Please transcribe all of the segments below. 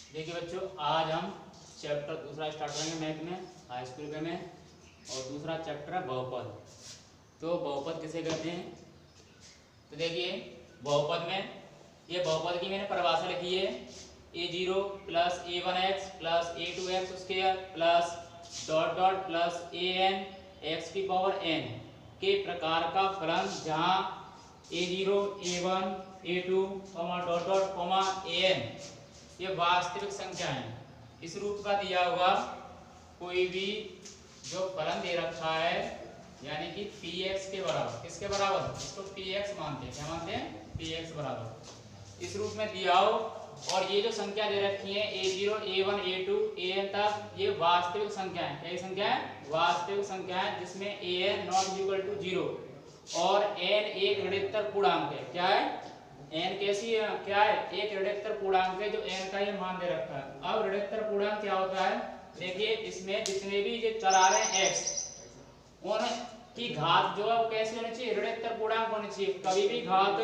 देखिए बच्चों, आज हम चैप्टर दूसरा स्टार्ट करेंगे मैथ में, हाई स्कूल के में। और दूसरा चैप्टर है बहुपद। तो बहुपद किसे कहते हैं? तो देखिए, बहुपद में ये बहुपद की मैंने परिभाषा लिखी है। a0 plus a1x plus a2x square plus dot dot plus an x की पावर n के प्रकार का फलन जहाँ a0 a1 a2 dot dot an ये वास्तविक संख्या है। इस रूप का दिया हुआ कोई भी जो फलन दे रखा है, यानी कि px के बराबर, किसके बराबर? इसको px मानते हैं। क्या मानते हैं? px बराबर इस रूप में दिया हो, और ये जो संख्या दे रखी है a0 a1 a2 an तक, ये वास्तविक संख्या है। क्या संख्या है? वास्तविक संख्या है, जिसमें an नॉट इक्वल टू 0 और n एक ऋणात्मक पूर्णांक है। क्या है? n कैसी है? क्या है? एक ऋणात्मक पूर्णांक है, जो n का ये मान दे रखा है। अब ऋणात्मक पूर्णांक क्या होता है? देखिए, इसमें जितने भी जो चर आ रहे हैं x, उन की घात जो है वो कैसी होनी चाहिए? ऋणात्मक पूर्णांक होनी चाहिए। कभी भी घात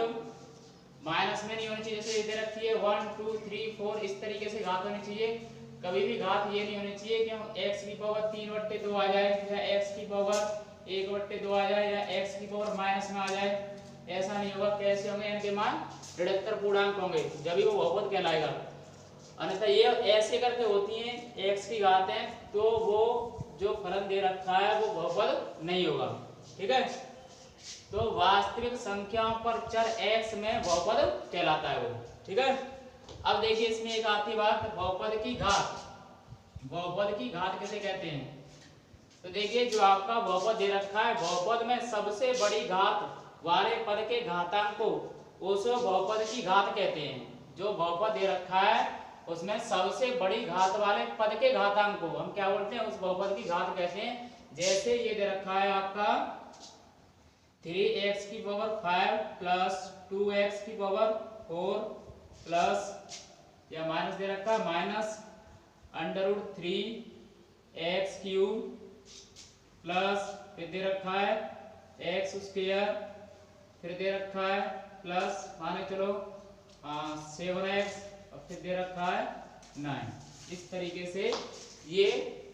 माइनस में नहीं होनी चाहिए। जैसे दे रखी है 1 2 3 4, इस तरीके से घात होनी चाहिए। कभी भी घात ये नहीं होनी चाहिए कि x की पावर 3/2 आ जाए, या x की पावर 1/2 आ जाए, या x की पावर माइनस में आ जाए। ऐसा नहीं होगा। कैसे होंगे? इनके मान ऋणात्मक पूर्णांक होंगे, जब भी वो बहुपद कहलाएगा। अन्यथा ये ऐसे करके होती हैं x की घातें, तो वो जो फलन दे रखा है वो बहुपद नहीं होगा। ठीक है? तो वास्तविक संख्याओं पर चर x में बहुपद कहलाता है वो। ठीक है? अब देखिए, इसमें एक आती बात, बहुपद की घात। बहुपद की घात किसे कहते हैं? तो देखिए, जो आपका बहुपद दे रखा है, बहुपद में सबसे बड़ी घात वाले पद के घातांक को उस बहुपद की घात कहते हैं। जो बहुपद दे रखा है उसमें सबसे बड़ी घात वाले पद के घातांक को हम क्या बोलते हैं? उस बहुपद की घात कहते हैं। जैसे ये दे रखा है आपका 3x की पावर 5 प्लस 2x की पावर 4 प्लस, या माइनस दे रखा है माइनस √3x³ प्लस, फिर दे रखा है x स्क्वायर, फिर दे रखा है प्लस माने चलो 7x, और फिर दे रखा है 9। इस तरीके से ये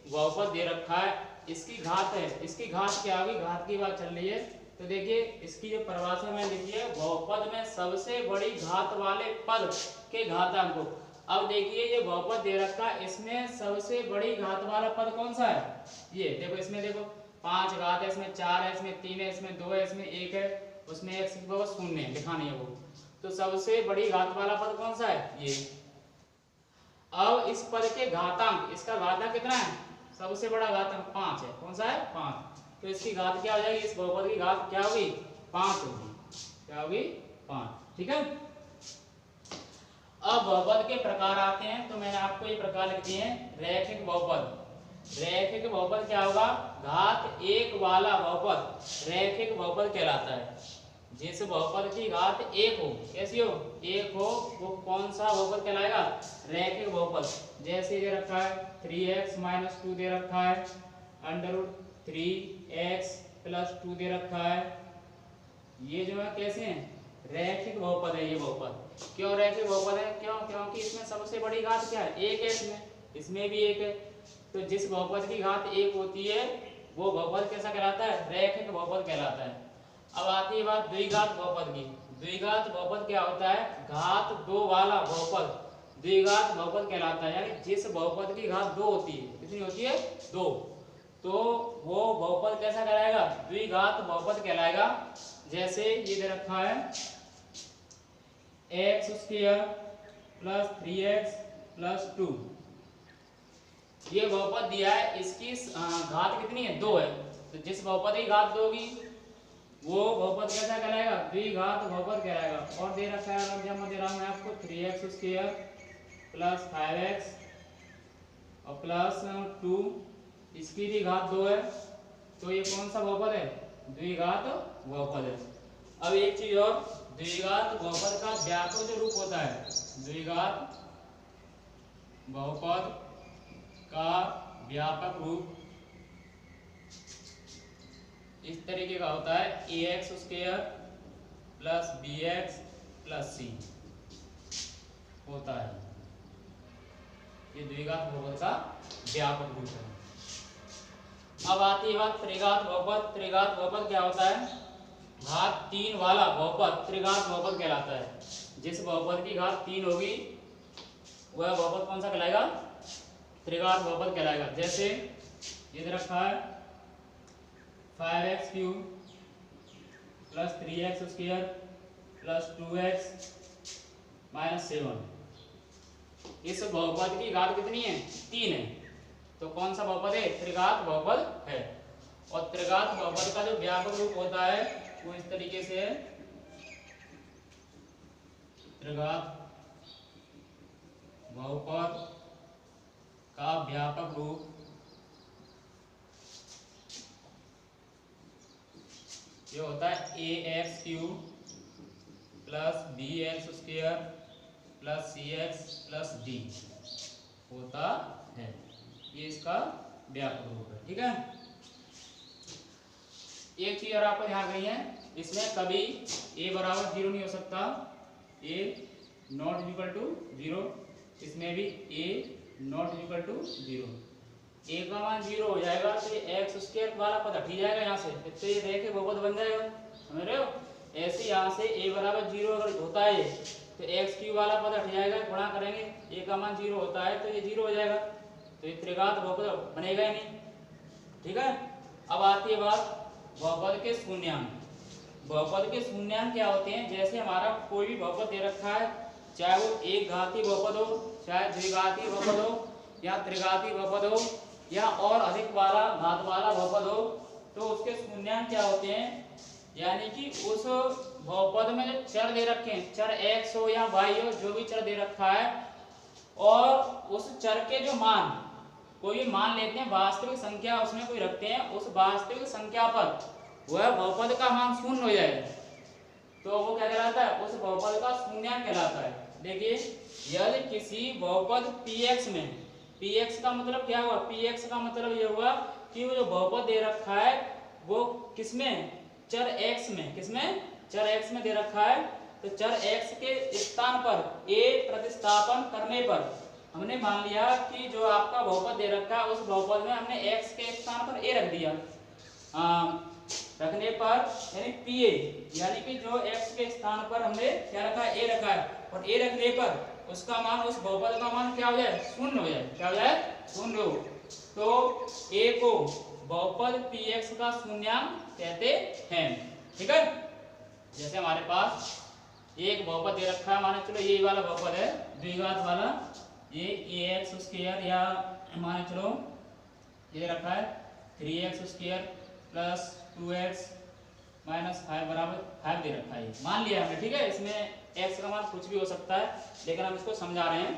बहुपद दे रखा है। इसकी घात है। इसकी घात क्या होगी? घात की बात चल रही है। तो देखिए, इसकी जो परिभाषा में लिखी है, बहुपद में सबसे बड़ी घात वाले पद के घातांक को। अब देखिए, ये बहुपद दे रखा है, इसमें सबसे बड़ी घात वाला पद कौन सा है? ये देखो, इसमें देखो 5 घात है, इसमें 4 है, इसमें 3 है, इसमें 2 है, इसमें 1 है, उसमें x की पावर 0 है, लिखा नहीं है वो। तो सबसे बड़ी घात वाला पद कौन सा है? ये। अब इस पद के घातांक, इसका घातांक कितना है? सबसे बड़ा घातांक 5 है। कौन सा है? 5। तो इसकी घात क्या हो जाएगी? इस बहुपद की घात क्या होगी? 5 होगी। क्या होगी? 5। ठीक है? अब बहुपद के प्रकार आते हैं। तो मैंने आपको ये प्रकार लिख दिए हैं। रैखिक बहुपद। रैखिक बहुपद क्या होगा? घात 1 वाला बहुपद रैखिक बहुपद कहलाता है। जिस बहुपद की घात 1 हो, कैसी हो? 1 हो, वो कौन सा बहुपद कहलाएगा? रैखिक बहुपद। जैसे दे रखा है 3x - 2 दे रखा है, √3x + 2 दे रखा है। ये जो है कैसे हैं? रैखिक बहुपद है ये बहुपद। क्यों रैखिक बहुपद है? क्यों? क्योंकि इसमें सबसे बड़ी घात क्या है? 1 है। इसमें भी 1 है। तो जिस बहुपद की घात 1 होती है, वो बहुपद कैसा कहलाता है? रैखिक बहुपद कहलाता है। अब आती है बात द्विघात बहुपद की। द्विघात बहुपद क्या होता है? घात 2 वाला बहुपद द्विघात बहुपद कहलाता है। यानी जिस बहुपद की घात 2 होती है, कितनी होती है? 2, तो वो बहुपद कैसा कहलाएगा? द्विघात बहुपद कहलाएगा। जैसे ये दे रखा है x² + 3x + 2, ये बहुपद दिया है। इसकी घात कितनी है? 2 है। तो जिस बहुपद की घात 2 होगी, वो बहुपद कैसा कहलाएगा? द्विघात बहुपद कहलाएगा। और दे रखा है, अलग जमा दे रहा हूं मैं आपको, 3x² + 5x और प्लस 2, इसकी भी घात 2 है। तो ये कौन सा बहुपद है? द्विघात बहुपद है। अब एक चीज और, द्विघात बहुपद का व्यापक जो रूप होता है, द्विघात बहुपद का व्यापक रूप इस तरीके का होता है। ax² + bx + c होता है। ये द्विघात बहुपद का व्यापक रूप है। अब आती है बात त्रिघात बहुपद। त्रिघात बहुपद क्या होता है? घात 3 वाला बहुपद त्रिघात बहुपद कहलाता है। जिस बहुपद की घात 3 होगी वह बहुपद कौन सा कहलाएगा? त्रिघात बहुपद कहलाएगा। जैसे ये दे रखा है 5x³ plus 3x square plus 2x minus 7। इस बहुपद की घात कितनी है? 3 है। तो कौन सा बहुपद है? त्रिघात बहुपद है। और त्रिघात बहुपद का जो व्यापक रूप होता है वो इस तरीके से है। त्रिघात बहुपद का व्यापक रूप ये होता है ax³ plus bx square plus cx plus d होता है। ये इसका व्यापक रूप है। ठीक है। एक चीज और आपको ध्यान रखनी है, इसमें कभी a बराबर 0 नहीं हो सकता, a नॉट इक्वल टू 0। इसमें भी a not equal to 0। a का मान 0 हो जाएगा तो ये एक्स स्क्वायर वाला पद हट ही जाएगा यहाँ से, तो ये रेखे बहुपद बन जाएगा। समझ रहे हो? ऐसे यहाँ से a बराबर 0 अगर होता है तो x³ वाला पद हट जाएगा, गुणा करेंगे a का मान 0 होता है तो ये 0 हो जाएगा, तो ये त्रिघात बहुपद बनेगा ही नहीं। ठीक है। अब आती है बात बहुपद के शून्यांक। बहुपद के शून्यांक क्या होते हैं? जैसे हमारा कोई भी बहुपद दे रखा है, चाहे वो एक घाती बहुपद हो, चाहे द्विघाती बहुपद हो या त्रिघाती बहुपद हो या और अधिक वाला घात वाला बहुपद हो, तो उसके शून्यांक क्या होते हैं? यानी कि उस बहुपद में जो चर दे रखे हैं, चर x हो या y हो, जो भी चर दे रखा है, और उस चर के जो मान, कोई भी मान लेते हैं, वास्तविक संख्या उसमें कोई रखते हैं, उस वास्तविक संख्या पर वह बहुपद का मान शून्य हो जाए तो वो क्या कहलाता है? उस बहुपद का शून्यांक कहलाता है। देखिए, यदि किसी बहुपद px में, px का मतलब क्या हुआ? px का मतलब ये हुआ कि वो जो बहुपद दे रखा है वो किसमें? चर x में। किसमें? चर x में दे रखा है। तो चर x के स्थान पर a प्रतिस्थापन करने पर हमने मान लिया कि जो आपका बहुपद दे रखा है उस बहुपद में हमने x के स्थान पर a रख दिया। रखने पर यानी pa, यानी कि जो x के स्थान पर हमने क्या रखा है? a रखा है, और a रखने पर उसका मान, उस बहुपद का मान क्या हो जाए? शून्य हो जाए। क्या हो जाए? शून्य हो। तो a को बहुपद px का शून्यांक कहते हैं। ठीक है। जैसे हमारे पास एक बहुपद दे रखा है, माने चलो ये वाला बहुपद है द्विघात वाला, ये ax स्क्वायर या माने चलो ये रखा है 3x square plus 2x minus 5 बराबर 5 दे रखा है, मान लिया हमने। ठीक है। इसमें x का मान कुछ भी हो सकता है, लेकिन हम इसको समझा रहे हैं।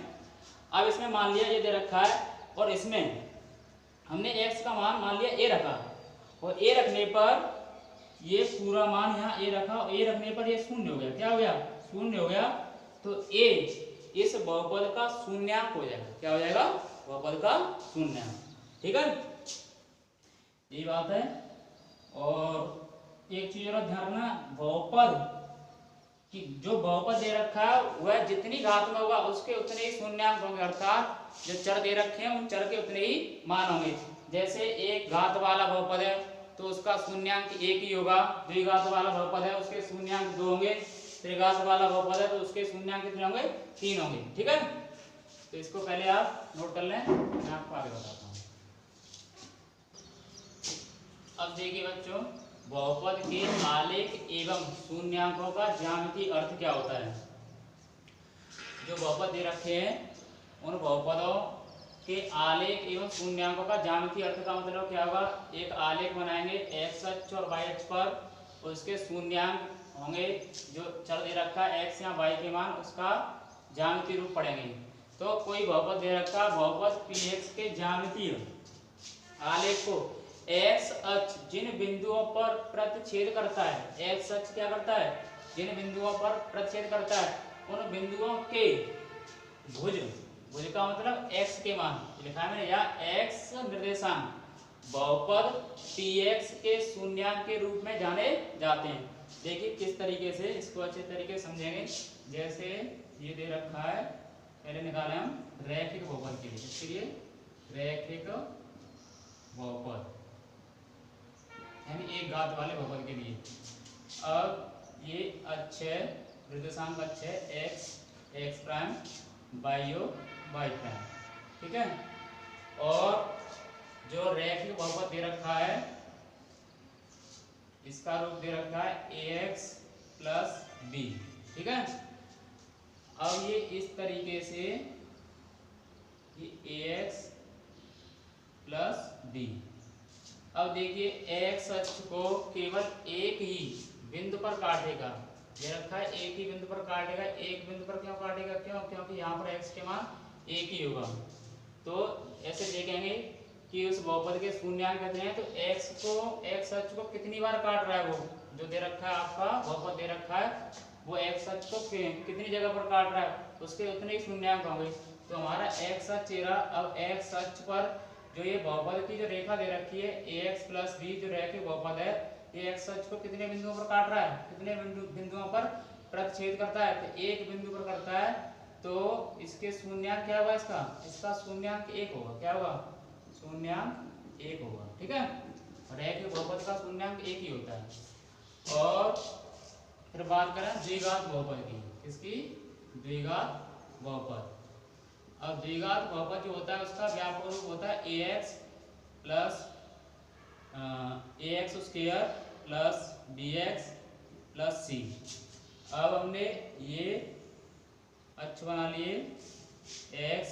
अब इसमें मान लिया ये दे रखा है, और इसमें हमने x का मान लिया a रखा, और a रखने पर ये पूरा मान यहाँ a रखा, और a रखने पर ये शून्य हो गया। क्या हो गया? शून्य हो गया। तो a इस बहुपद का शून्यांक हो जाएगा। क्या हो जाएगा? बहुपद का शून्यांक। ठीक है, यही बात है। और एक चीज और ध्यान रखना, बहुपद कि जो बहुपद दे रखा है वह जितनी घात में होगा उसके उतने ही शून्यांक होंगे, अर्थात जो चर दे रखे हैं उन चर के उतने ही मान होंगे। जैसे एक घात वाला बहुपद है तो उसका शून्यांक 1 ही होगा, द्विघात वाला बहुपद है उसके शून्यांक 2 होंगे, त्रिघात वाला बहुपद है तो उसके शून्यांक कितने होंगे? 3 होंगे। ठीक है। तो इसको पहले आप नोट कर लें, मैं आपको आगे बताता हूँ। अब देखिए बच्चों, बहुपद के आलेख एवं शून्यांकों का ज्यामितीय अर्थ क्या होता है। जो बहुपद दे रखे हैं उन बहुपदों के आलेख एवं शून्यांकों का ज्यामितीय अर्थ का मतलब क्या होगा? एक आलेख बनाएंगे x अक्ष और y अक्ष पर, उसके शून्यांक होंगे, जो चर दे रखा है x या y के मान, उसका ज्यामितीय रूप पढ़ेंगे। तो कोई बहुपद दे रखा है, बहुपद px के ज्यामितीय आलेख को x अक्ष जिन बिंदुओं पर प्रतिच्छेद करता है, x अक्ष क्या करता है? जिन बिंदुओं पर प्रतिच्छेद करता है उन बिंदुओं के भुज, भुज का मतलब x के मान लिखा है मैंने, या x निर्देशांक बहुपद px के शून्यांक के रूप में जाने जाते हैं। देखिए किस तरीके से इसको अच्छे तरीके से समझेंगे। जैसे ये दे रखा है पहले निकाले हम रैखिक बहुपद के लिए, इसके लिए रैखिक बहुपद यानी एक घात वाले बहुपद के लिए। अब ये अक्षय निर्देशांक अक्षय x x prime y y prime, ठीक है। और जो रैखिक बहुपद दे रखा है इसका रूप दे रखा है ax प्लस बी, ठीक है। अब ये इस तरीके से ax प्लस बी। अब देखिए x अक्ष को केवल एक ही बिंदु पर काटेगा, ये रखा है एक ही बिंदु पर काटेगा। एक बिंदु पर क्यों काटेगा? क्यों? क्योंकि यहाँ पर x के मान एक ही होगा। तो ऐसे देखेंगे कि उस बहुपद के शून्यांक कितने हैं, तो x अक्ष को कितनी बार काट रहा है, वो जो दे रखा है आपका बहुपद दे रखा है वो x अक्ष को कितनी जगह पर काट रहा है, उसके उतने ही शून्यांक होंगे। तो हमारा x अक्ष रहा। अब x अक्ष पर जो ये बहुपद की जो रेखा दे रखी है ax प्लस b जो रैखिक बहुपद है, ये x अक्ष को कितने बिंदुओं पर काट रहा है, कितने बिंदुओं पर प्रतिच्छेद करता है, तो एक बिंदु पर करता है। तो इसके शून्यांक क्या होगा, इसका शून्यांक 1 होगा। क्या होगा? शून्यांक 1 होगा, ठीक है। रैखिक बहुपद का शून्यांक 1 ही होता है। और फिर बात करें द्विघात बहुपद की, किसकी? द्विघात बहुपद। अब द्विघात बहुपद जो होता है उसका व्यापक रूप होता है ax square plus bx plus c। अब हमने ये अक्ष बना लिए x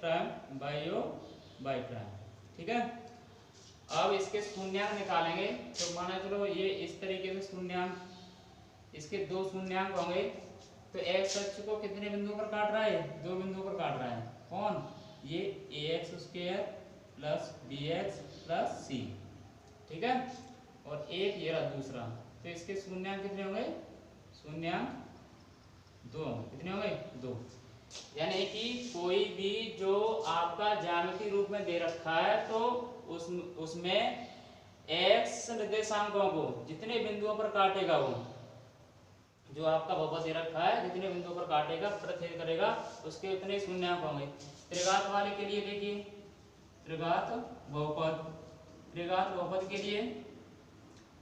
प्राइम वाई प्राइम, ठीक है। अब इसके शून्यांक निकालेंगे तो माना चलो ये इस तरीके से शून्यांक, इसके दो शून्यांक होंगे। तो x अक्ष को कितने बिंदुओं पर काट रहा है? 2 बिंदुओं पर काट रहा है। कौन? ये ax square plus bx plus c, ठीक है। और एक ये रहा दूसरा। तो इसके शून्यांक कितने होंगे? शून्यांक 2 होंगे। कितने होंगे? 2। यानी कि कोई भी जो आपका ज्यामितीय रूप में दे रखा है तो उसमें x निर्देशांकों को जितने बिंदुओं पर काटेगा, वो जो आपका बहुपद दे रखा है जितने बिंदुओं पर काटेगा प्रतिच्छेद करेगा उसके उतने शून्यांक होंगे। त्रिघात वाले के लिए देखिए त्रिघात बहुपद के लिए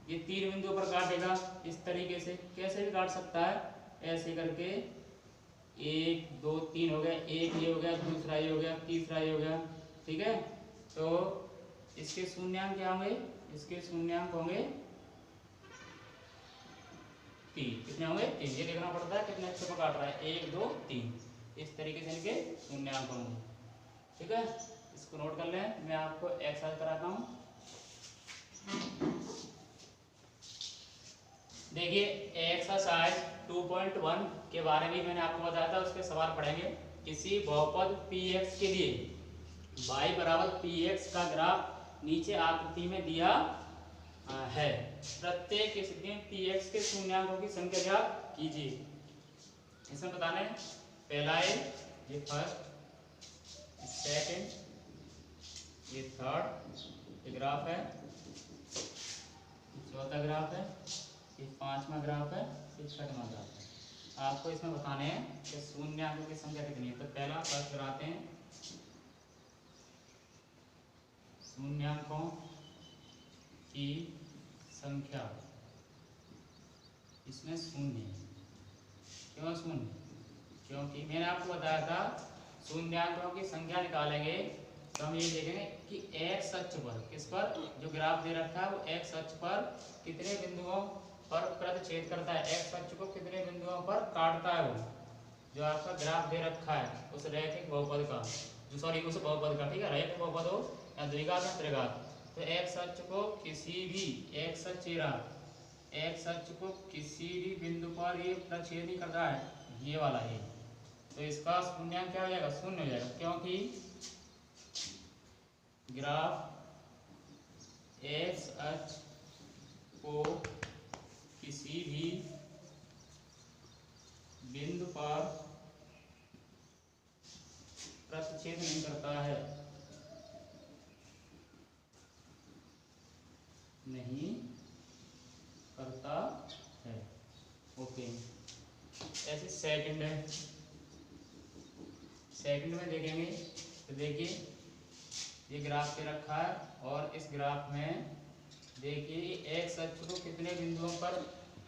ये 3 बिंदुओं पर काटेगा इस तरीके से। कैसे भी काट सकता है, ऐसे करके 1 2 3 हो गया, एक ये हो गया, दूसरा ये हो गया, तीसरा ये हो गया, ठीक है। तो इसके शून्यांक क्या होंगे? इसके शून्यांक होंगे 3। कितने होंगे? 3। ये देखना पड़ता है कितने अच्छे पर काट रहा है, 1 2 3 इस तरीके से इनके शून्यांक होंगे, ठीक है। इसको नोट कर लें। मैं आपको एक्सरसाइज कराता हूँ। देखिए एक्सरसाइज 2.1 के बारे में मैंने आपको बताया था, उसके सवाल पढ़ेंगे। किसी बहुपद px के लिए y बराबर px का ग्राफ नीचे आकृति में दिया है। प्रत्येक स्थिति में px के शून्यांकों की संख्या ज्ञात कीजिए। इसमें बताना है पहला है ये फर्स्ट, सेकंड, ये थर्ड, ये ग्राफ है, चौथा ग्राफ है, ये 5वां ग्राफ है, ये 6वां ग्राफ है। आपको इसमें बताने हैं कि शून्यांकों की संख्या कितनी है। तो पहला फर्स्ट कराते हैं, शून्यांकों की संख्या। इसमें शून्य है। क्यों शून्य? क्योंकि मैंने आपको बताया था शून्यांकों की संख्या निकालेंगे तो हम ये देखेंगे कि x अक्ष पर, किस पर, जो ग्राफ दे रखा है वो x अक्ष पर कितने बिंदुओं पर प्रतिच्छेद करता है, x अक्ष को कितने बिंदुओं पर काटता है। वो जो आपका ग्राफ दे रखा है उस रैखिक बहुपद का, उस बहुपद का, ठीक है, रैखिक बहुपद हो या द्विघात या त्रिघात। तो x अक्ष को किसी भी x अक्ष को किसी भी बिंदु पर ये प्रतिच्छेद नहीं करता है, ये वाला है। तो इसका शून्यांक क्या हो जाएगा? शून्य हो जाएगा, क्योंकि ग्राफ x अक्ष को किसी भी बिंदु पर प्रतिच्छेद नहीं करता है, नहीं करता है। ओके। ऐसे सेकंड है, सेकंड में देखेंगे तो देखिए ये ग्राफ पे रखा है और इस ग्राफ में देखिए एक्स अक्ष को कितने बिंदुओं पर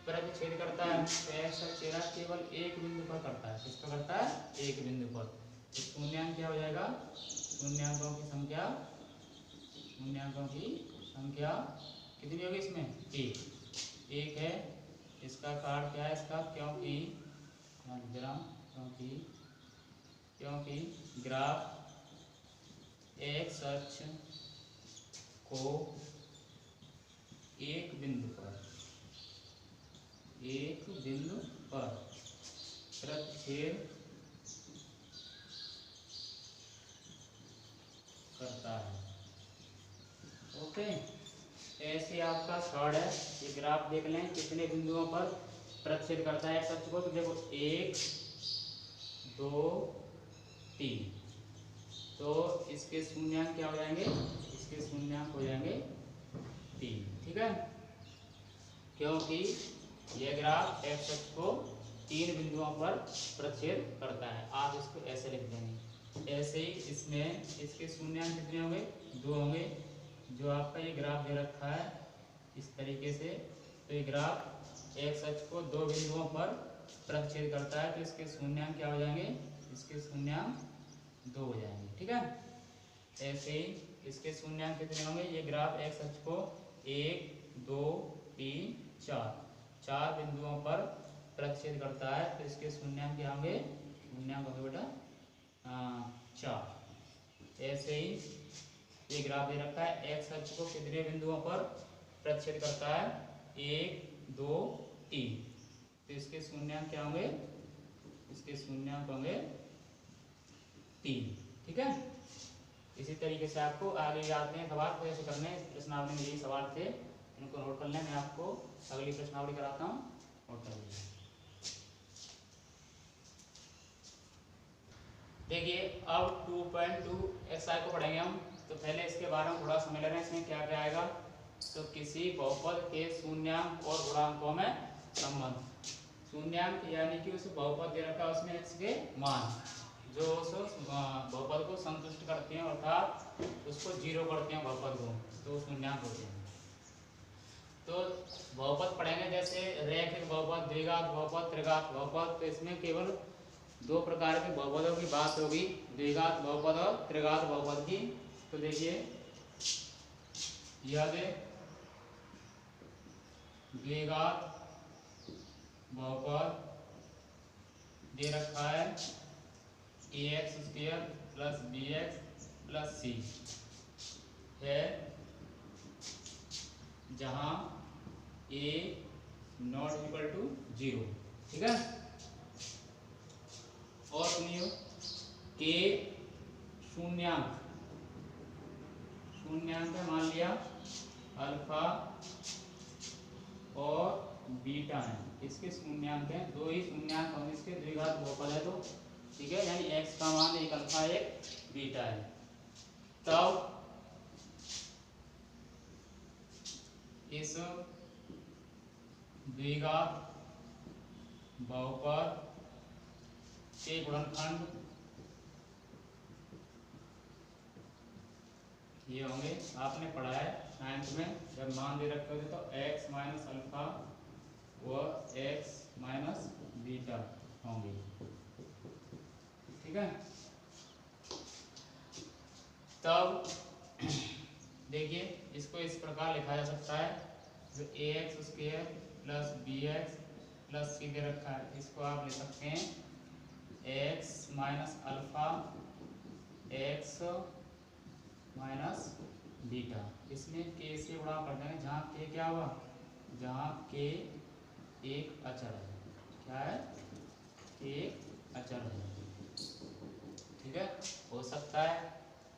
प्रतिच्छेद करता है। तो एक्स अक्ष केवल एक बिंदु पर करता है। किस पर करता है? एक बिंदु पर। तो शून्यांक क्या हो जाएगा? शून्यांकों की संख्या कितनी होगी इसमें? एक है। इसका कार्ड क्या है इसका? क्योंकि ग्राफ एक्स अक्ष को एक बिंदु पर प्रतिच्छेद करता है। ओके, ऐसे आपका शॉर्ट है। ये ग्राफ देख लें कितने बिंदुओं पर प्रतिच्छेद करता है एक्स अक्ष को। तो देखो 1 2 3। तो इसके शून्यांक क्या हो जाएंगे? इसके शून्यांक हो जाएंगे 3। ठीक है, क्योंकि यह ग्राफ एक्स अक्ष को 3 बिंदुओं पर प्रतिच्छेद करता है। आप इसको ऐसे लिख देंगे। ऐसे ही इसमें इसके शून्यांक कितने होंगे? 2 होंगे। जो आपका ये ग्राफ दे रखा है इस तरीके से, तो ये ग्राफ एक्स अक्ष को 2 बिंदुओं पर प्रतिच्छेद करता है। तो इसके शून्यांक क्या हो जाएंगे? इसके शून्यांक 2 हो जाएंगे। ठीक है, ऐसे ही इसके शून्यांक कितने होंगे? ये ग्राफ एक्स अक्ष को 1 2 3 4 बिंदुओं पर प्रतिच्छेद करता है। तो इसके शून्यांक क्या होंगे? शून्यांक होंगे बेटा 4। ऐसे ही ये ग्राफ दे रखा है एक्स अक्ष को कितने बिंदुओं पर प्रतिच्छेद करता है? 1 2 3। तो इसके शून्यांक क्या होंगे? इसके शून्यांक होंगे 3। ठीक है, इसी तरीके से आपको आगे याद में सवाल को ऐसे करने। प्रश्नावली में यही सवाल थे, इनको नोट कर लें। मैं आपको अगली प्रश्नावली कराता हूँ, नोट कर लीजिए। देखिए अब 2.2 एक्सआई को पढ़ेंगे हम। तो पहले इसके बारे में थोड़ा समझ ले रहे हैं इसमें क्या क्या आएगा। तो किसी बहुपद के शून्यांक और गुणांकों में संबंध। शून्यांक यानी कि उस बहुपद दे रखा है उसमें एक्स के मान जो उस बहुपद को संतुष्ट करते हैं, अर्थात उसको 0 करते हैं बहुपद को, तो शून्यांक होते हैं। तो बहुपद पढ़ेंगे जैसे रैखिक बहुपद, द्विघात बहुपद, त्रिघात बहुपद। तो इसमें केवल 2 प्रकार के बहुपदों की बात होगी, द्विघात बहुपद और त्रिघात बहुपद की। तो देखिए यह द्विघात बहुपद दे रखा है ax² plus bx plus c है, जहां a नॉट इक्वल टू 0। ठीक है, और सुनियो के शून्यांक है, मान लिया अल्फा और बीटा है। इसके शून्यांक हैं, 2 ही शून्यांक होंगे इसके, द्विघात बहुपद है तो। ठीक है, यानी x का मान एक अल्फा एक बीटा है। तब इस द्विघात बहुपद के गुणनखंड ये होंगे, आपने पढ़ा है 9th में जब मान दे रखे होते तो x माइनस अल्फा व x माइनस बीटा होंगे। ठीक है, तब देखिए इसको इस प्रकार लिखा जा सकता है, जो ax² plus bx plus c दे रखा है, इसको आप ले सकते हैं x minus alpha x minus beta. इसमें k से गुणा कर देंगे, जहाँ k क्या हुआ? जहाँ k एक अचर है। क्या है? एक अचर है। ठीक है, हो सकता है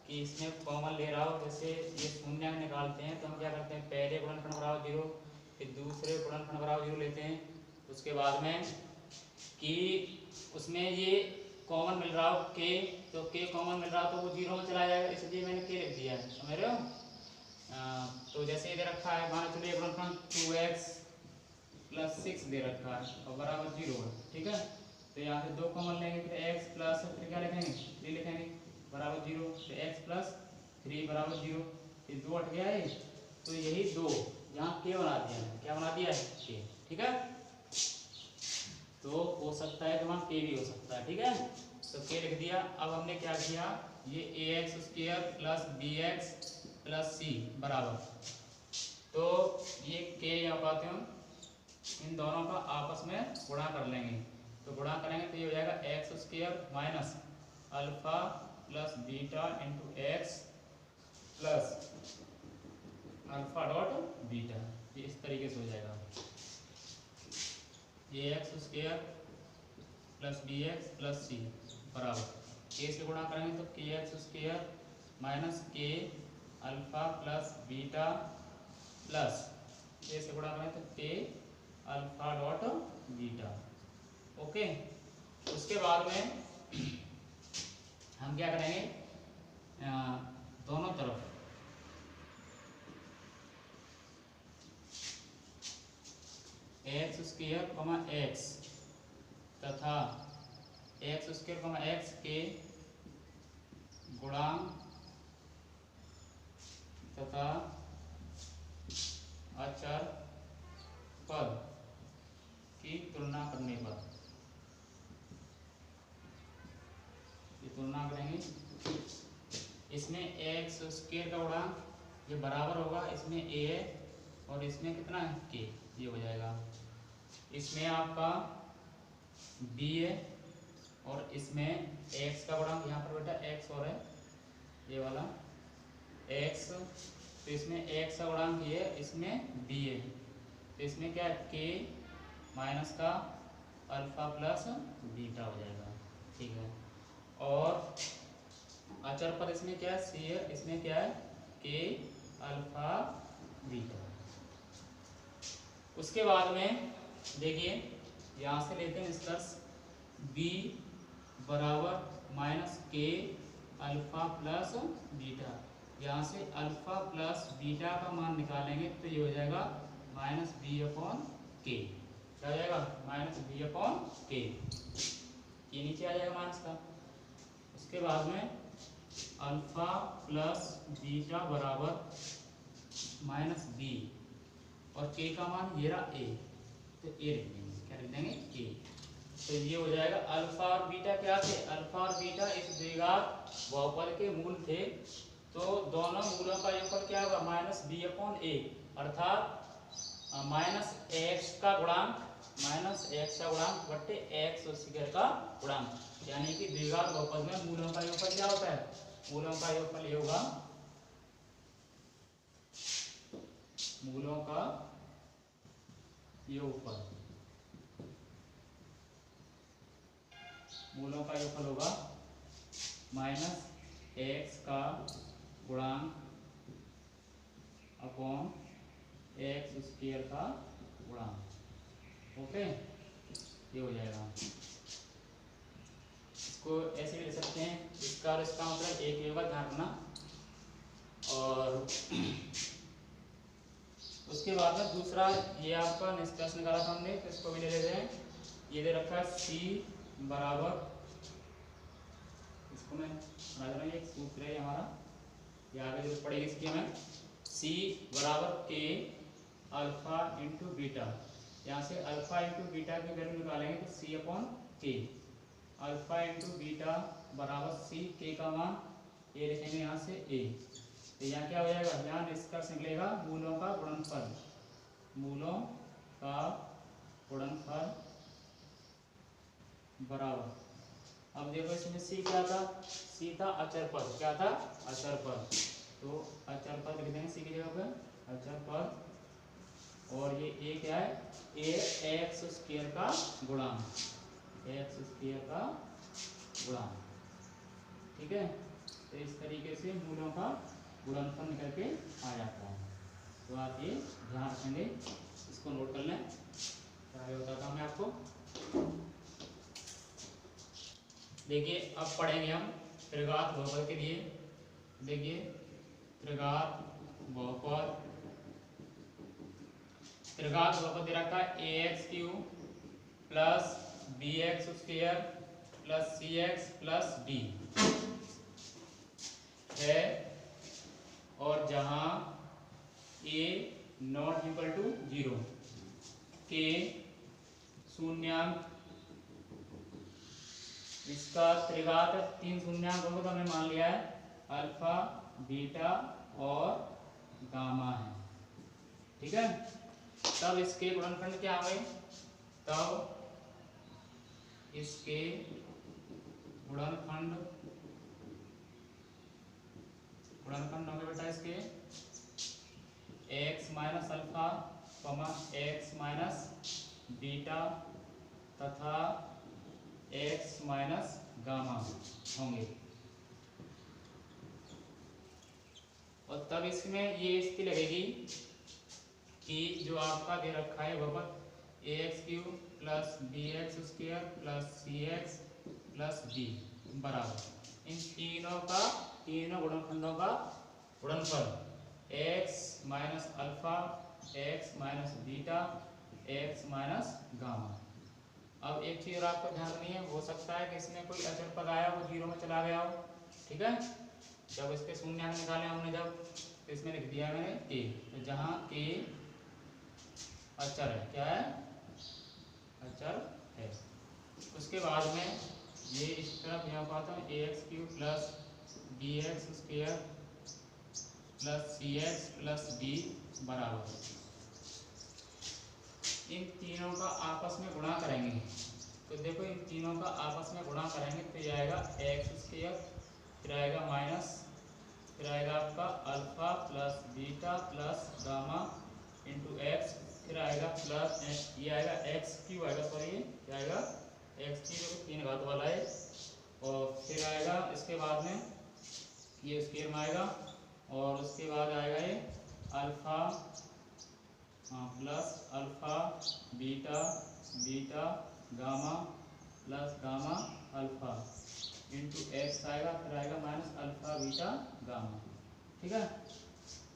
कि इसमें कॉमन ले रहा हो, जैसे ये शून्यांक निकालते हैं तो हम क्या करते हैं, पहले गुणनखंड बराबर 0, फिर दूसरे गुणनखंड बराबर 0 लेते हैं। उसके बाद में कि उसमें ये कॉमन मिल रहा हो k, तो k कॉमन मिल रहा हो तो वो 0 में चला जाएगा, इसलिए मैंने k लिख दिया है। समझ रहे हो? तो जैसे ये दे रखा है, मान चलिए गुणनखंड 2x प्लस 6 दे रखा है और बराबर 0 है। ठीक है, तो यहाँ से 2 कॉमन लेंगे, फिर x प्लस फिर क्या लिखेंगे 3 लिखेंगे बराबर 0, तो x प्लस 3 बराबर 0, फिर 2 हट गया है, तो यही 2 यहाँ k बना दिया है, क्या बना दिया है k, ठीक है। तो हो सकता है कि वहाँ k भी हो सकता है, ठीक है, तो k लिख दिया। अब हमने क्या किया, ये ax square plus bx plus c बराबर, तो ये k यहाँ पाते हम इन दोनों का आपस में गुणा कर लेंगे, तो गुणा करेंगे तो ये हो जाएगा X square minus alpha plus beta into X plus alpha dot beta, ये इस तरीके से हो जाएगा। ये X square plus B X plus C बराबर के से गुणा करेंगे तो K X square minus K alpha plus beta plus K से गुणा करें तो के अल्फा डॉट बीटा, ओके। उसके बाद में हम क्या करेंगे, दोनों तरफ एक्स स्क्वायर कॉमा एक्स तथा एक्स स्क्वायर कॉमा एक्स के गुणांक तथा अचर पद की तुलना करने पर, ये तुलना करेंगे, इसमें एक्स स्क्वायर का गुणांक ये बराबर होगा, इसमें a है और इसमें कितना है k, ये हो जाएगा। इसमें आपका b है और इसमें x का गुणांक यहाँ पर बेटा x और है ये वाला x, तो इसमें x का गुणांक ये है, इसमें b है, तो इसमें क्या है k माइनस का अल्फा प्लस बीटा हो जाएगा, ठीक है। और अचर पर इसमें क्या है सी है, इसमें क्या है के अल्फा बीटा। उसके बाद में देखिए यहाँ से लेते हैं निष्कर्ष b बराबर minus K alpha plus beta, यहाँ से अल्फा प्लस बीटा का मान निकालेंगे तो ये हो जाएगा माइनस बी अपॉन के, क्या हो जाएगा माइनस बी अपॉन के, ये नीचे आ जाएगा माइनस का। उसके बाद में अल्फा प्लस बीटा बराबर माइनस बी और के का मान ये रहा ए, तो ए लिख देंगे, क्या लिख देंगे ए, तो ये हो जाएगा। अल्फा और बीटा क्या थे, अल्फा और बीटा इस द्विघात बहुपद के मूल थे, तो दोनों मूलों का योगफल क्या होगा माइनस बी अपॉन ए, अर्थात माइनस एक्स का गुणांक बट्टे एक्स स्क्वायर का गुणांक, यानी कि द्विघात बहुपद में मूलों का योगफल क्या होता है, मूलों का योगफल ये होगा, मूलों का योगफल, मूलों का योगफल होगा माइनस एक्स का गुणांक अपॉन एक्स स्क्वायर का गुणांक, ओके, ये हो जाएगा। इसको ऐसे भी ले सकते हैं, इसका और इसका मतलब एक ही होगा, ध्यान रखना। और उसके बाद में दूसरा ये आपका निष्कर्ष निकाला था हमने, तो इसको भी ले लेते हैं। ये दे रखा है c बराबर, इसको मैं बना दे रहा हूँ, एक सूत्र है हमारा, ये आगे जरूरत पड़ेगी इसकी हमें, c बराबर k अल्फा इंटू बीटा, यहाँ से अल्फा इंटू बीटा की वैल्यू निकालेंगे तो c अपॉन के, अल्फा इंटू बीटा बराबर c, के का मान ये लिखेंगे यहाँ से a, तो यहाँ क्या हो जाएगा, यहाँ निष्कर्ष निकलेगा मूलों का गुणनफल, मूलों का गुणनफल बराबर, अब देखो इसमें c क्या था, c था अचर पद, क्या था अचर पद, तो अचर पद लिख देंगे c की जगह पे अचर पद, और ये a क्या है, a एक्स स्क्वायर का गुणांक, एक्स स्क्वायर का गुणांक, ठीक है। तो इस तरीके से मूलों का गुणनफल निकल के आ जाता है, तो आप ये ध्यान रखेंगे, इसको नोट कर लें, क्या बताता हूँ मैं आपको। देखिए अब पढ़ेंगे हम त्रिघात बहुपद के लिए, देखिए त्रिघात बहुपद, त्रिघात बहुपद दे रखा है ax³ plus B X square plus C X plus D है, और जहां ए नॉट इक्वल टू 0 के शून्यांक, इसका त्रिघात 3 शून्यांक होगा तो हमने मान लिया है अल्फा बीटा और गामा है। ठीक है, तब इसके गुणनखंड क्या होंगे, तब इसके गुणनखंड होंगे बेटा इसके x minus alpha x minus beta तथा x माइनस गामा होंगे। और तब इसमें ये स्थिति लगेगी कि जो आपका दे रखा है बहुपद ax³ plus bx square plus cx plus d बराबर इन तीनों गुणनखंडों का गुणनफल x minus alpha x minus beta x minus gamma. अब एक चीज और आपको ध्यान रखनी है, हो सकता है कि इसमें कोई अचर पद आया वो 0 में चला गया हो। ठीक है, जब इसके शून्यांक निकाले हमने, जब तो इसमें लिख दिया मैंने a, तो जहां a अचर है, क्या है, अचर है। उसके बाद में ये इस तरफ यहाँ पाता हूँ ax³ plus bx square plus cx plus d बराबर इन तीनों का आपस में गुणा करेंगे। तो देखो इन तीनों का आपस में गुणा करेंगे तो ये आएगा x², फिर आएगा माइनस, फिर आएगा आपका alpha plus beta plus gamma into x, फिर आएगा प्लस ये आएगा x³ आएगा, सॉरी ये आएगा x³ 3 घात वाला है, और फिर आएगा इसके बाद में ये स्क्वायर में आएगा, और उसके बाद आएगा ये alpha plus alpha beta beta gamma plus gamma alpha into x आएगा, फिर आएगा माइनस अल्फा बीटा गामा। ठीक है,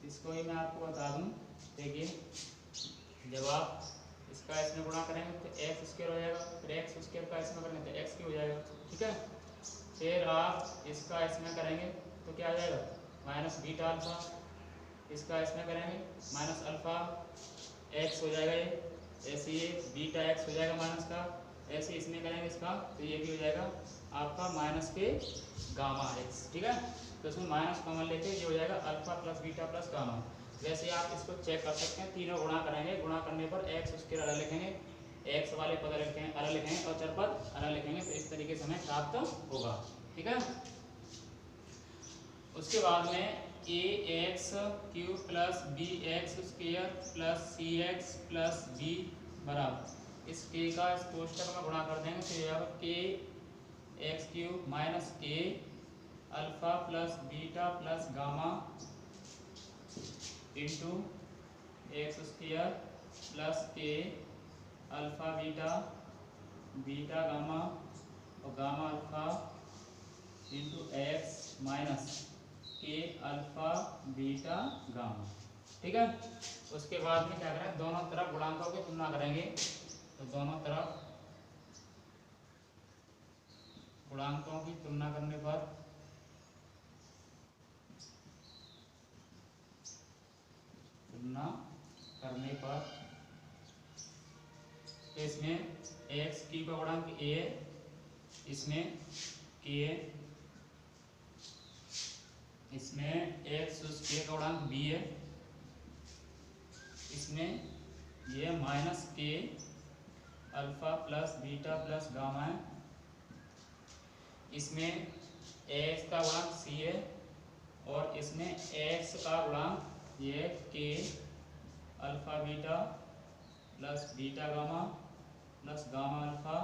इसको ही मैं आपको बता दूं, देखिए जब आप इसका इसमें गुणा करेंगे तो x² हो जाएगा, फिर x² का इसमें करेंगे तो x³ हो जाएगा। ठीक है, फिर आप इसका इसमें करेंगे तो क्या आ जाएगा, माइनस बीटा अल्फा, इसका इसमें करेंगे माइनस अल्फा x हो जाएगा, ये ऐसे ये बीटा x हो जाएगा माइनस का, ऐसे इसमें करेंगे इसका तो ये भी हो जाएगा आपका माइनस के गामा x। ठीक है, तो इसमें माइनस कॉमन लेके ये हो जाएगा alpha plus beta plus gamma. वैसे आप इसको चेक कर सकते हैं, तीनों गुणा करेंगे, गुणा करने पर x² अलग लिखेंगे, x वाले पद अलग लिखेंगे और चर पद अलग लिखेंगे, तो इस तरीके से हमें प्राप्त होगा। ठीक है, उसके बाद में ax³ plus bx square plus cx plus d बराबर इस k का इस कोष्टक में गुणा कर देंगे तो यह kx³ minus a alpha plus beta plus gamma into x² plus k alpha beta beta gamma और gamma alpha into x minus K alpha beta gamma. ठीक है, उसके बाद में क्या करें, दोनों तरफ गुणांकों की तुलना करेंगे, तो दोनों तरफ गुणांकों की तुलना करने पर इसमें x³ का गुणांक a है, इसमें k है, इसमें x² का गुणांक b है, इसमें ये minus k alpha plus beta plus gamma है, इसमें x का गुणांक c है, और इसमें x का गुणांक ये k alpha beta plus beta gamma plus gamma alpha,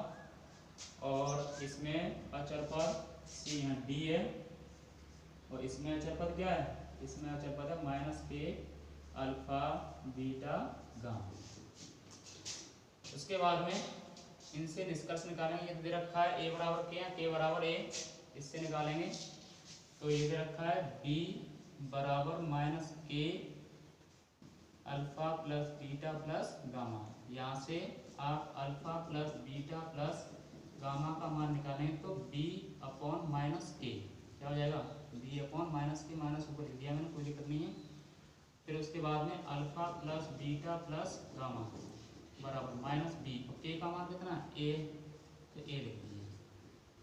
और इसमें अचर पद c है d है, और इसमें अचर पद क्या है, इसमें अचर पद है minus k alpha beta gamma. उसके बाद में इनसे निष्कर्ष निकालेंगे, ये दे रखा है a बराबर k बराबर a, इससे निकालेंगे तो ये दे रखा है b बराबर minus k alpha plus beta plus gamma. यहाँ से आप alpha plus beta plus gamma का मान निकालेंगे तो b अपॉन माइनस ए क्या हो जाएगा, b अपॉन माइनस के, माइनस ऊपर लिख दिया मैंने, कोई दिक्कत नहीं है। फिर उसके बाद में alpha plus beta plus gamma बराबर माइनस बी, ए का मान कितना ए, तो ए लिख दीजिए।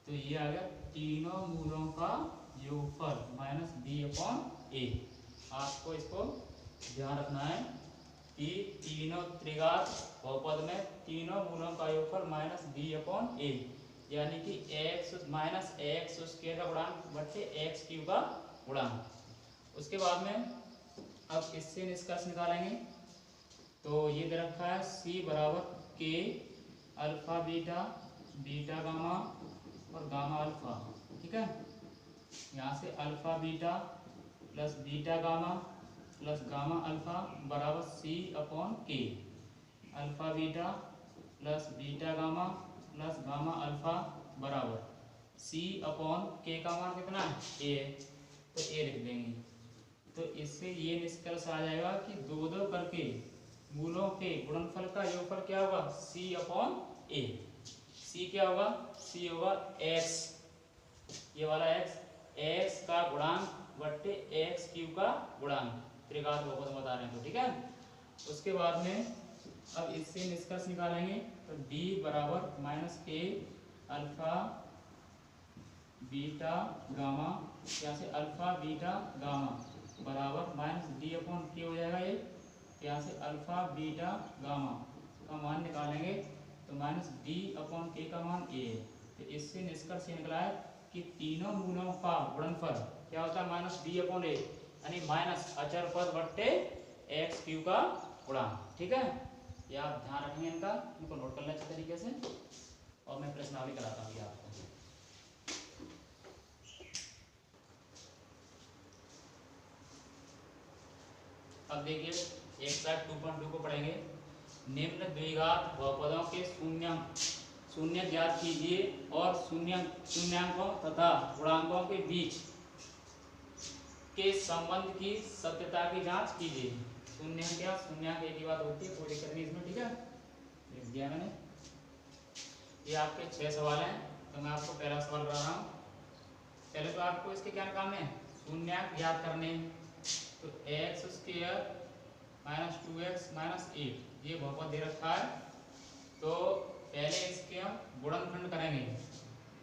तो ये आ गया तीनों मूलों का योगफल माइनस बी अपॉन ए। आपको इसको ध्यान रखना है कि तीनों त्रिघात बहुपद में तीनों मूलों का योगफल माइनस बी अपॉन ए, यानी कि एक्स माइनस एक्स स्क्वायर का गुणांक बटे एक्स क्यूब का गुणांक। उसके बाद में अब इससे निष्कर्ष निकालेंगे। तो ये दे रखा है सी बराबर के अल्फा बीटा बीटा गामा और गामा अल्फा, ठीक है। यहाँ से alpha beta plus beta gamma plus gamma alpha बराबर सी अपॉन के, alpha beta plus beta gamma plus gamma alpha बराबर सी अपॉन के का मान कितना है ए, तो ए लिख देंगे। तो इससे ये निष्कर्ष आ जाएगा कि दो दो करके मूलों के गुणनफल का योगफल क्या होगा सी अपॉन ए। सी क्या होगा, सी होगा एक्स, ये वाला एक्स, एक्स का गुणांक बट्टे एक्स क्यूब का गुणांक, त्रिघात बहुपद बता रहे हैं तो, ठीक है। उसके बाद में अब इससे निष्कर्ष निकालेंगे तो d बराबर माइनस ए अल्फा बीटा गामा, यहाँ से अल्फा बीटा गामा बराबर माइनस डी अपॉन के हो जाएगा ये, यहाँ से अल्फा बीटा गामा का मान निकालेंगे तो माइनस डी अपॉन के का मान ए। तो इससे निष्कर्ष ये निकला है कि तीनों मूलों का गुणनफल क्या होता है माइनस डी अपॉन ए, यानी माइनस अचर पद बट्टे एक्स क्यू का गुणांक, ठीक है। ये आप ध्यान रखेंगे इनका, इनको नोट कर लें अच्छे तरीके से। और मैं प्रश्नावली कराता हूँ आपको। अब देखिए एक्सरसाइज 2.2 को पढ़ेंगे। निम्न द्विघात बहुपदों के शून्य ज्ञात कीजिए और शून्यांकों तथा गुणांकों के बीच के संबंध की सत्यता की जांच कीजिए। शून्यांक एक ही बात होती है, कोई दिक्कत नहीं इसमें, ठीक है। लिख दिया मैंने। ये आपके 6 सवाल हैं, तो मैं आपको पहला सवाल कर रहा हूँ। पहले तो आपको इसके क्या निकालने हैं, शून्यांक याद करने। तो x square minus 2x minus 8 ये बहुपद दे रखा है। तो पहले इसके हम गुणनखंड करेंगे।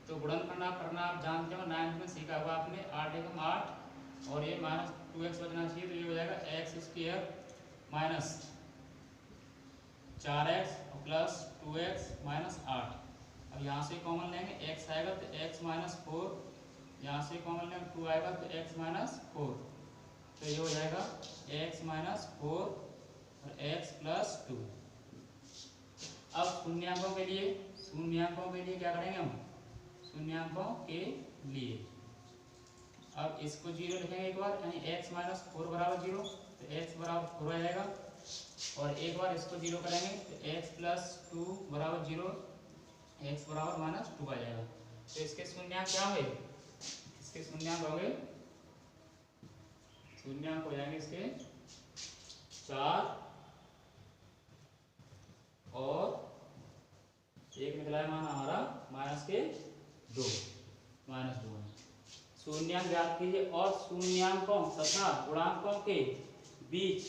तो गुणनखंड आप करना आप जानते हो, 9th में सीखा हुआ आपने, 8 एकम 8 और ये माइनस 2x बचना चाहिए, तो ये हो जाएगा X square minus 4x plus 2x minus 8। अब यहाँ से कॉमन लेंगे, x आएगा तो x माइनस 4, यहाँ से कॉमन लेंगे 2 आएगा तो x माइनस 4, तो ये हो जाएगा x माइनस 4 और x प्लस 2। अब शून्यांकों के लिए क्या करेंगे हम, शून्यांकों के लिए अब इसको 0 लिखेंगे एक बार, यानी x माइनस 4 बराबर 0, तो x बराबर 4 आ जाएगा। और एक बार इसको 0 करेंगे तो x प्लस 2 बराबर 0, x बराबर माइनस 2 आ जाएगा। तो इसके शून्यांक क्या होंगे, इसके शून्यांक होंगे, शून्यांक हो जाएंगे इसके 4 और एक निकला है मान हमारा माइनस के 2, माइनस 2 है। शून्यांक ज्ञात कीजिए और शून्यांकों तथा गुणांकों के बीच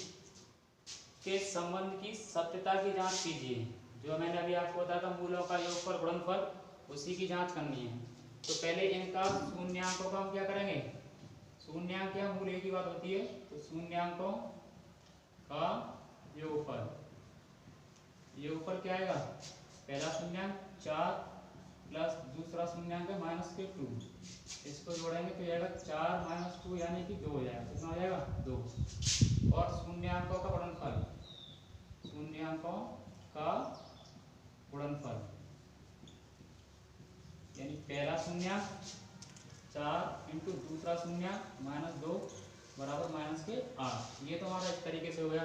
के संबंध की सत्यता की जांच कीजिए। जो मैंने अभी आपको बताया था मूलों का योगफल गुणनफल, उसी की जांच करनी है। तो पहले इनका शून्यांकों का हम क्या करेंगे, शून्यांक क्या मूल एक ही बात होती है, तो शून्यांकों का योगफल, योगफल क्या आएगा, पहला शून्यांक 4 प्लस दूसरा शून्यांक है माइनस के 2, इसको जोड़ेंगे तो जाएगा 4 माइनस 2 यानी कि 2 हो जाएगा, कितना हो जाएगा 2। और शून्यांकों का गुणनफल, शून्यांकों का गुणनफल यानी पहला शून्यांक 4 इंटू दूसरा शून्यांक माइनस 2 बराबर माइनस के 8। ये तो हमारा इस तरीके से हो गया।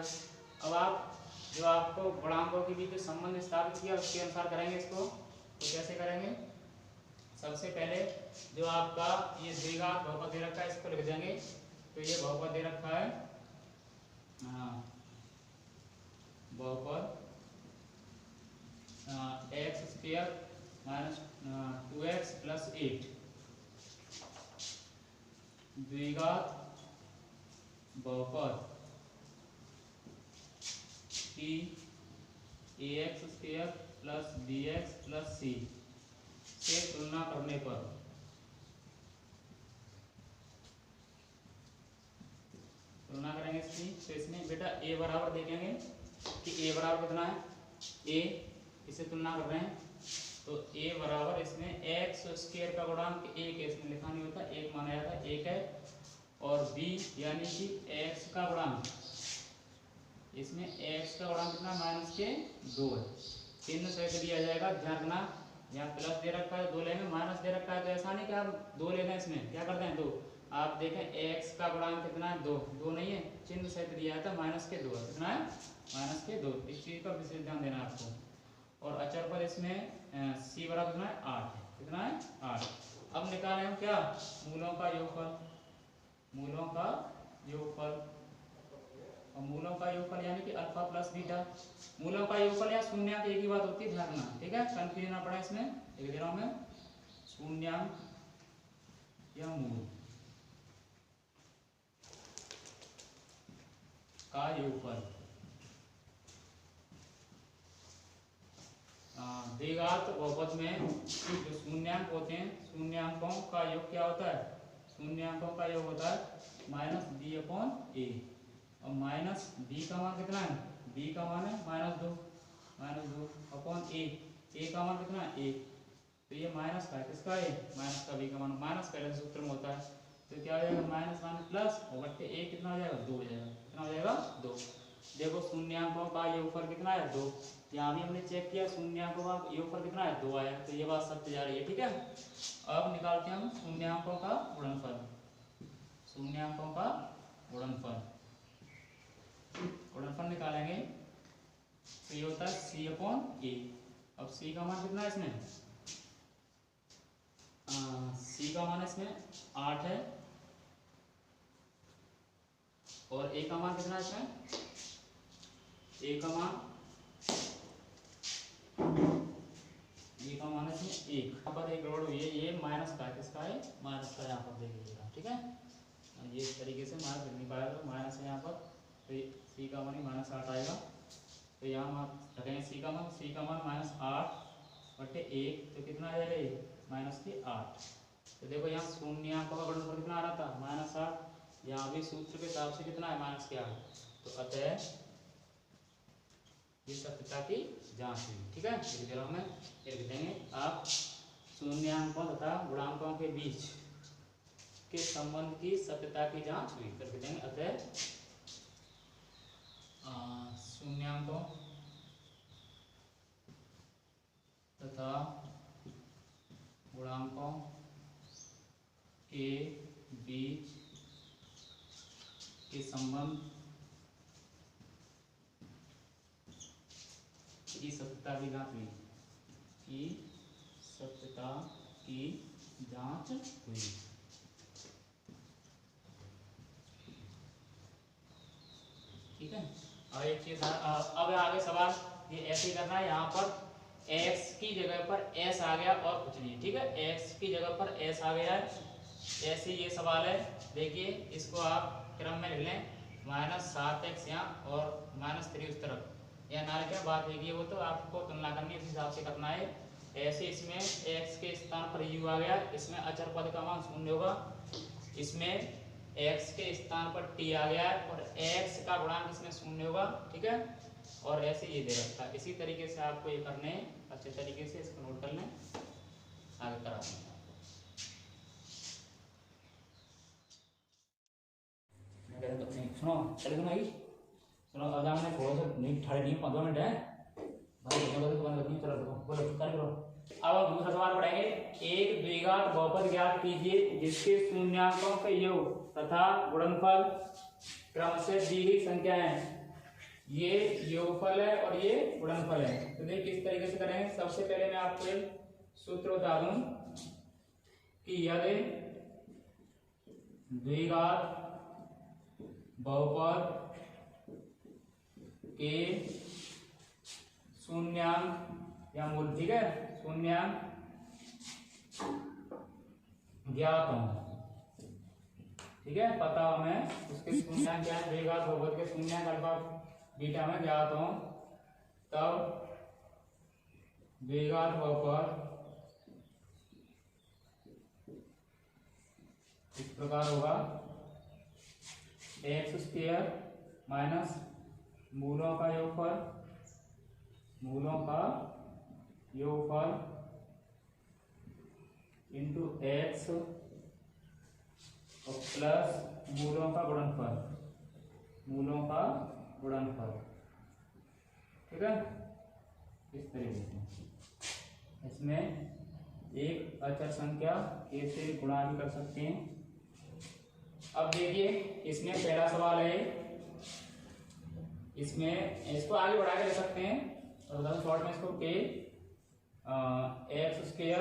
अब आप जो आपको गुणांकों के बीच संबंध स्थापित किया उसके अनुसार करेंगे इसको। तो कैसे करेंगे, सबसे पहले जो आपका ये द्विघात बहुपद दे रखा है इसको लिख देंगे। तो ये बहुपद दे रखा है, बहुपद x square minus 2x plus 8 द्विघात बहुपद की ax square plus bx plus c से तुलना करने पर तुलना करेंगे इसकी। तो इसमें बेटा a बराबर देखेंगे कि a बराबर कितना है, a इसे तुलना कर रहे हैं तो a बराबर इसमें x स्क्वायर का गुणांक 1 है, इसमें लिखा नहीं होता, 1 माना जाता है, 1 है। और b यानी कि x का गुणांक, इसमें x का गुणांक कितना माइनस के 2 है, चिन्ह सहित दिया जाएगा। ध्यान रखना यहाँ प्लस दे रखा है 2 लेंगे, माइनस दे रखा है तो ऐसा नहीं कि आप 2 लेते हैं, इसमें क्या करते हैं 2। आप देखें x का गुणांक कितना है 2 नहीं है, चिन्ह सहित दिया था माइनस के 2 है, कितना है माइनस के 2। इस चीज का विशेष ध्यान देना आपको। और अचर पर इसमें c बराबर कितना है 8 है, कितना है 8। अब निकालें हम क्या, मूलों का योगफल, मूलों का योगफल। और मूलों का योगफल यानी कि अल्फा प्लस बीटा। मूलों का योगफल या शून्यंक एक ही बात होती है, ध्यान रखना, ठीक है, कंफ्यूजन ना पड़े इसमें। एक दे रहा हूं मैं, शून्यंक या मूल का योगफल। द्विघात बहुपद में जो शून्यंक होते हैं, शून्यंकों का योग क्या होता है, शून्यंकों का योग होता है माइनस बी अपॉन ए। और माइनस बी का मान कितना है, बी का मान है माइनस दो अपॉन ए का मान कितना है 1। तो ये माइनस का है, किसका है माइनस का, बी का मान माइनस पहले सूत्र में होता है। तो क्या हो जाएगा माइनस माइनस प्लस और बट्टे ए कितना हो जाएगा 2 हो जाएगा, कितना हो जाएगा 2। देखो शून्यंकों का योगफल कितना है 2, यहाँ भी हमने चेक किया शून्यंकों का योगफल कितना है 2 आया, तो ये बात सत्य जा रही है, ठीक है। अब निकालते हैं हम शून्यंकों का गुणनफल, शून्यंकों का गुणनफल। गुणनफल निकालेंगे तो ये होता है c अपॉन ए। अब c का मान कितना है इसमें, c का मान इसमें 8 है और a का मान कितना है इसमें, a का मान है इसमें 1। यहाँ पर एक गड़बड़ हुई है, ये माइनस का है, किसका है माइनस का, यहाँ पर देख लीजिएगा, ठीक है। ये इस तरीके से माइनस लिख नहीं पाया तो माइनस है यहाँ पर, तो c का मान ही माइनस 8 आएगा। तो यहाँ हम रखेंगे c का मान माइनस 8 बटे 1, तो कितना आ जाएगा माइनस के 8। तो देखो यहाँ शून्यंकों का गुणनफल कितना आ रहा था माइनस 8, यहाँ भी सूत्र के हिसाब से कितना है माइनस के 8। तो अतः ये सत्यता की जांच हुई, ठीक है। लिख दे रहा हूँ मैं, ये लिख देंगे आप, शून्यंकों तथा गुणांकों के बीच के संबंध की सत्यता की जांच हुई, कर देंगे अतः शून्यंकों तथा गुणांकों के बीच के संबंध की सत्यता की जांच हुई, की सत्यता की जांच हुई। ठीक है। और एक चीज अब आगे सवाल ये ऐसे ही करना है, यहाँ पर x की जगह पर s आ गया और कुछ नहीं, ठीक है, x की जगह पर s आ गया है, ऐसे ये सवाल है। देखिए इसको आप क्रम में लिख लें, -7x यहाँ और -3 उस तरफ, या ना क्या बात है, वो तो आपको तुलना करनी है, इस हिसाब से करना है। ऐसे इसमें x के स्थान पर u आ गया, इसमें अचर पद का मान 0 होगा, इसमें x के स्थान पर t आ गया है और x का गुणांक इसमें 0 होगा, ठीक है। और ऐसे ये दे रखा है, इसी तरीके से आपको ये करने अच्छे तरीके से इसको नोट कर लें, आगे कराते हैं। मैं कहता तो सुनो चले सुनो सुनो, अब हमने थोड़ा सा मिनट 15 मिनट है भाई, चलो बोलो कर करो। अब हम दूसरा सवाल पढ़ेंगे, एक द्विघात बहुपद ज्ञात कीजिए जिसके शून्यंकों के योग तथा गुणनफल क्रमशः दी हुई संख्या है। ये योगफल है और ये गुणनफल है। तो देखिए किस तरीके से करेंगे। सबसे पहले मैं आपको एक सूत्र बता दूं कि यदि द्विघात बहुपद के शून्यंक या मूल, ठीक है, शून्यंक ज्ञात हो, ठीक है, पता हमें उसके शून्यांक क्या है, द्विघात बहुपद के शून्यांक अल्फा बीटा में ज्ञात हो, तब द्विघात बहुपद इस प्रकार होगा एक्स स्क्वायर माइनस मूलों का योगफल इंटू एक्स और प्लस मूलों का गुणनफल, ठीक है। इस तरीके से इसमें एक अचर संख्या के से गुणा भी कर सकते हैं। अब देखिए इसमें पहला सवाल है, इसमें इसको आगे बढ़ा के ले सकते हैं और बताओ शॉर्ट में इसको के एक्स स्क्वायर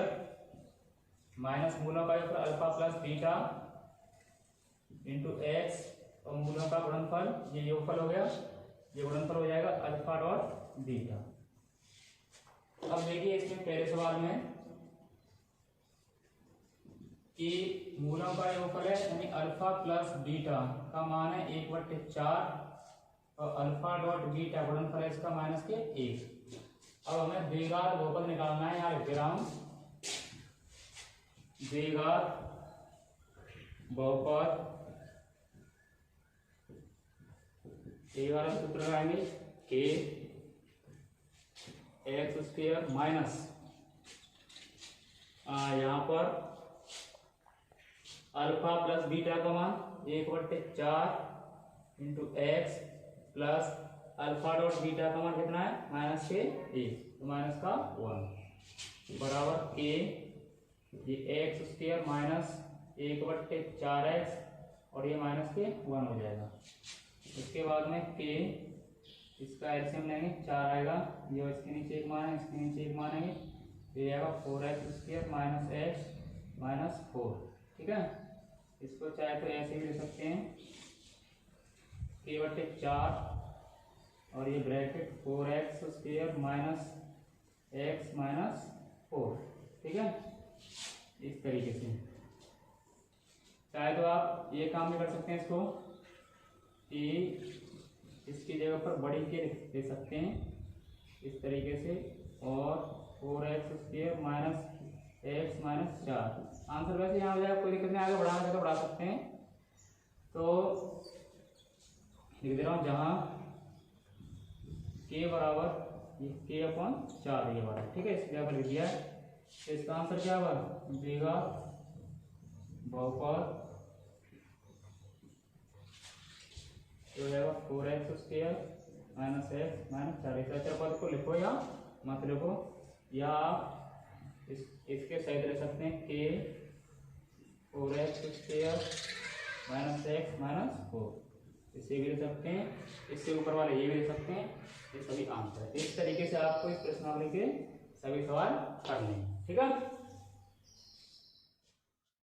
माइनस मूलों का alpha plus beta into x और मूलों का गुणनफल, ये योगफल हो गया, ये गुणनफल हो जाएगा अल्फा डॉट बीटा। अब देखिए इसमें पहले सवाल में कि मूलों का योगफल है यानी अल्फा प्लस बीटा का मान है 1/4 और अल्फा डॉट बीटा गुणनफल है इसका माइनस के 1। अब हमें द्विघात बहुपद निकालना है, यहाँ लिख दे रहा हूं द्विघात बहुपद, ये वाला सूत्र लगाएंगे के एक्स स्क्वायर माइनस यहाँ पर अल्फा प्लस बीटा का मान 1/4 into X plus alpha dot beta का मान कितना है माइनस के 1, तो माइनस का 1 बराबर के ये एक्स स्क्वायर माइनस 1/4x और ये माइनस के 1 हो जाएगा। इसके बाद में के इसका एलसीएम लेंगे 4 आएगा, ये इसके नीचे एक मान है, इसके नीचे एक मान है, ये आएगा 4x square minus x minus 4, ठीक है। इसको चाहे तो ऐसे भी ले सकते हैं k/4 और ये bracket 4x square minus x minus 4, ठीक है। इस तरीके से चाहे तो आप ये काम भी कर सकते हैं, इसको कि इसकी जगह पर बड़ी के दे सकते हैं इस तरीके से, और 4x square minus x minus 4 answer वैसे यहाँ हो जाएगा, कोई दिक्कत नहीं, आगे बढ़ाना चाहे तो बढ़ा सकते हैं। तो लिख दे रहा हूँ जहाँ k बराबर ये k/4 ये वाला, ठीक है, इस जगह पर लिख दिया है। तो इसका आंसर क्या होगा द्विघात बहुपद तो है 4x square minus x minus 4। इस अचर पद को लिखो या मत लिखो, या आप इसके सहित ले सकते हैं के 4x square minus x minus 4, इससे भी ले सकते हैं, इससे ऊपर वाले ये भी ले सकते हैं, ये सभी आंसर है। इस तरीके से आपको इस प्रश्नावली के सभी सवाल करने हैं, ठीक है।